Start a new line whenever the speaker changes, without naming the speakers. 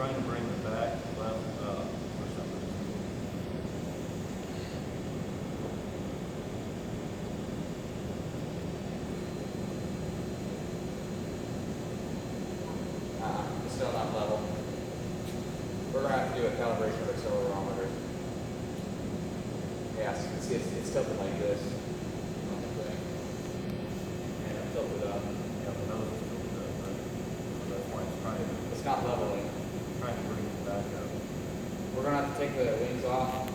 trying to bring it back level up for some reason.
It's still not level. We're going to have to do a calibration of accelerometer. Yeah, so you can see it's tilted like this on the thing. And it's tilted up.
Yeah, the nose is tilted up, right? So that's why it's
It's not leveling.
trying to bring it back up.
We're going to have to take the wings off